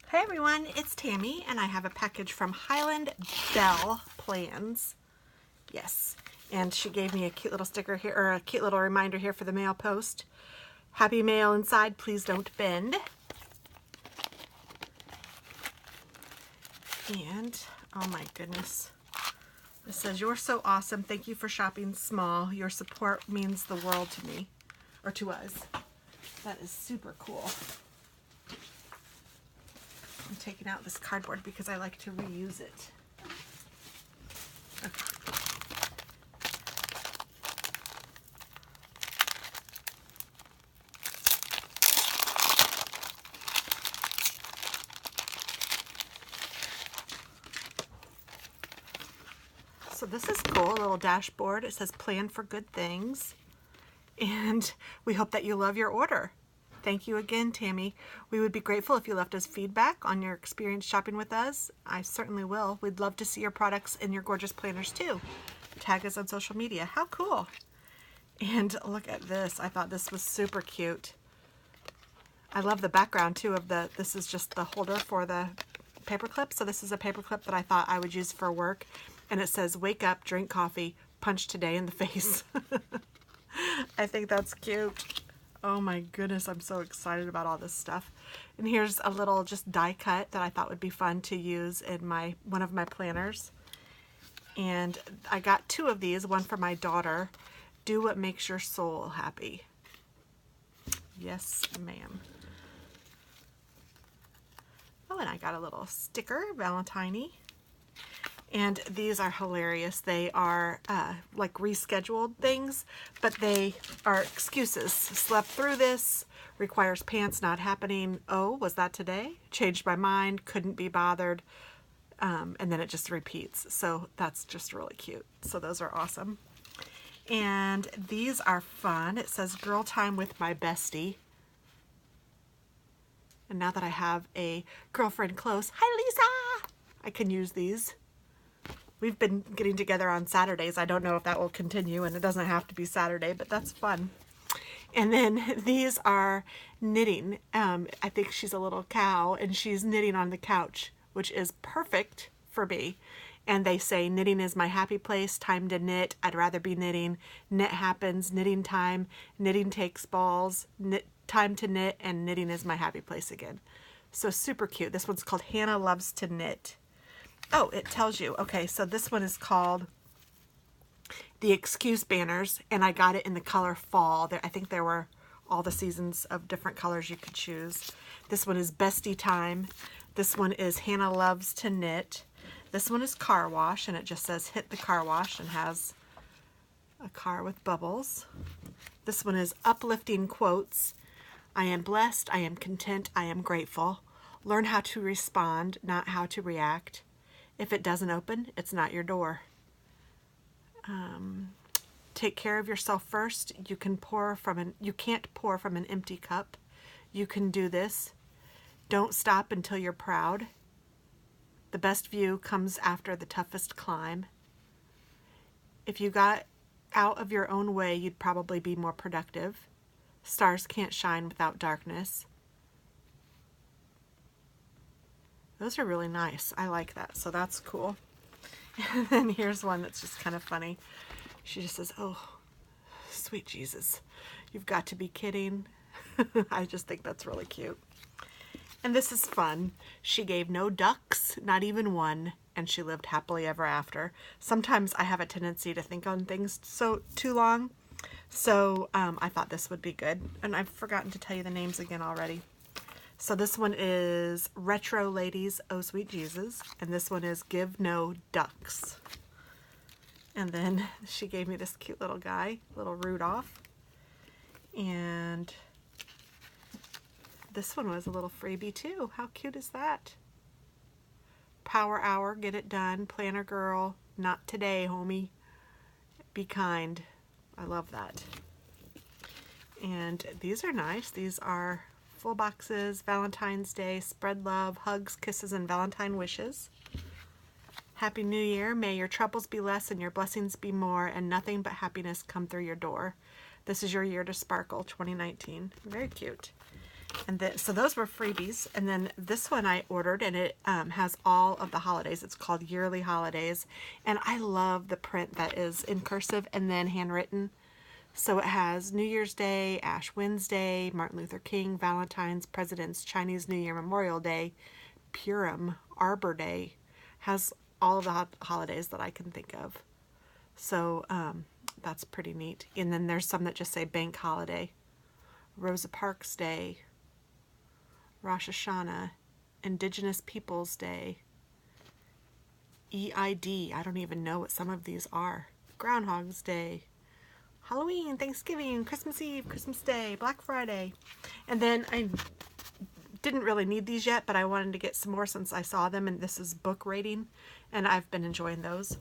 Hey everyone, it's Tammy and I have a package from Highland Belle Plans. Yes, and she gave me a cute little sticker here, or a cute little reminder here for the mail post. Happy mail inside, please don't bend. And, oh my goodness. It says, "You're so awesome. Thank you for shopping small. Your support means the world to me," or to us. That is super cool. I'm taking out this cardboard because I like to reuse it. Okay. So this is cool, a little dashboard. It says "Plan for Good Things." And we hope that you love your order. Thank you again, Tammy. We would be grateful if you left us feedback on your experience shopping with us. I certainly will. We'd love to see your products and your gorgeous planners too. Tag us on social media. How cool. And look at this. I thought this was super cute. I love the background too of this is just the holder for the paper clip. So this is a paper clip that I thought I would use for work. And it says, "Wake up, drink coffee, punch today in the face." I think that's cute. Oh my goodness, I'm so excited about all this stuff. And here's a little just die cut that I thought would be fun to use in one of my planners. And I got two of these, one for my daughter. "Do what makes your soul happy." Yes, ma'am. Oh, and I got a little sticker, Valentine-y. And these are hilarious. They are like rescheduled things, but they are excuses. "Slept through this, requires pants, not happening. Oh, was that today? Changed my mind, couldn't be bothered." And then it just repeats. So that's just really cute. So those are awesome. And these are fun. It says "Girl Time with my bestie." And now that I have a girlfriend close, hi Lisa, I can use these. We've been getting together on Saturdays. I don't know if that will continue, and it doesn't have to be Saturday, but that's fun. And then these are knitting. I think she's a little cow, and she's knitting on the couch, which is perfect for me. And they say, "Knitting is my happy place, time to knit, I'd rather be knitting, knit happens, knitting time, knitting takes balls, time to knit, and knitting is my happy place again." So super cute. This one's called "Hannah Loves to Knit." Oh, it tells you. Okay, so this one is called the Excuse Banners, and I got it in the color fall. I think there were all the seasons of different colors you could choose. This one is Bestie Time. This one is Hannah Loves to Knit. This one is Car Wash, and it just says "Hit the car wash" and has a car with bubbles. This one is Uplifting Quotes. "I am blessed, I am content, I am grateful. Learn how to respond, not how to react. If it doesn't open, it's not your door. Take care of yourself first. You can't pour from an empty cup. You can do this. Don't stop until you're proud. The best view comes after the toughest climb. If you got out of your own way, you'd probably be more productive. Stars can't shine without darkness." Those are really nice. I like that. So that's cool. And then here's one that's just kind of funny. She just says, "Oh, sweet Jesus, you've got to be kidding." I just think that's really cute. And this is fun. "She gave no ducks, not even one, and she lived happily ever after." Sometimes I have a tendency to think on things too long. So I thought this would be good. And I've forgotten to tell you the names again already. So this one is Retro Ladies, Oh Sweet Jesus. And this one is Give No Ducks. And then she gave me this cute little guy, little Rudolph. And this one was a little freebie too. How cute is that? Power Hour, get it done. Planner girl, not today, homie. Be kind. I love that. And these are nice. These are full boxes, Valentine's Day, spread love, hugs, kisses, and Valentine wishes. Happy New Year. May your troubles be less and your blessings be more, and nothing but happiness come through your door. This is your year to sparkle, 2019. Very cute. And then, so those were freebies. And then this one I ordered, and it has all of the holidays. It's called Yearly Holidays. And I love the print that is in cursive and then handwritten. So it has New Year's Day, Ash Wednesday, Martin Luther King, Valentine's, President's, Chinese New Year, Memorial Day, Purim, Arbor Day. Has all of the holidays that I can think of. So that's pretty neat. And then there's some that just say Bank Holiday, Rosa Parks Day, Rosh Hashanah, Indigenous Peoples Day, EID. I don't even know what some of these are. Groundhog's Day, Halloween, Thanksgiving, Christmas Eve, Christmas Day, Black Friday. And then I didn't really need these yet, but I wanted to get some more since I saw them, and this is book rating, and I've been enjoying those.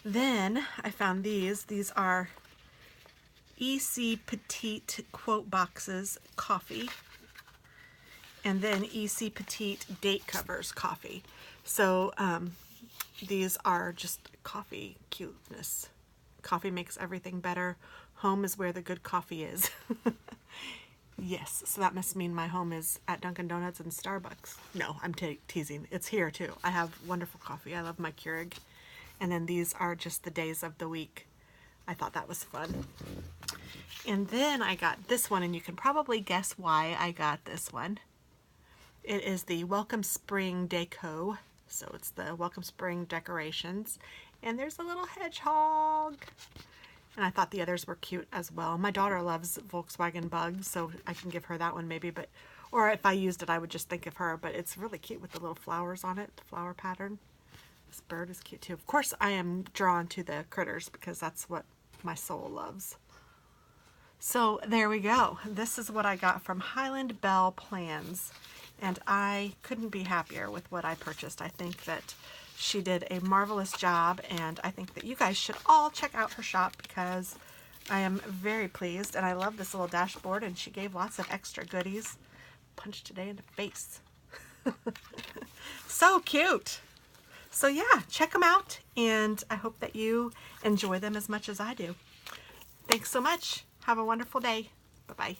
Then I found these. These are EC Petite Quote Boxes Coffee, and then EC Petite Date Covers Coffee. So these are just coffee cuteness. Coffee makes everything better. Home is where the good coffee is. Yes, so that must mean my home is at Dunkin' Donuts and Starbucks. No, I'm teasing. It's here too. I have wonderful coffee. I love my Keurig. And then these are just the days of the week. I thought that was fun. And then I got this one, and you can probably guess why I got this one. It is the Welcome Spring Deco. So it's the Welcome Spring decorations. And there's a little hedgehog. And I thought the others were cute as well. My daughter loves Volkswagen Bugs, so I can give her that one maybe. Or if I used it, I would just think of her. But it's really cute with the little flowers on it, the flower pattern. This bird is cute too. Of course, I am drawn to the critters because that's what my soul loves. So there we go. This is what I got from Highland Belle Plans. And I couldn't be happier with what I purchased. I think that she did a marvelous job, and I think that you guys should all check out her shop because I am very pleased, and I love this little dashboard, and she gave lots of extra goodies. Punched today in the face. So cute. So yeah, check them out, and I hope that you enjoy them as much as I do. Thanks so much. Have a wonderful day. Bye-bye.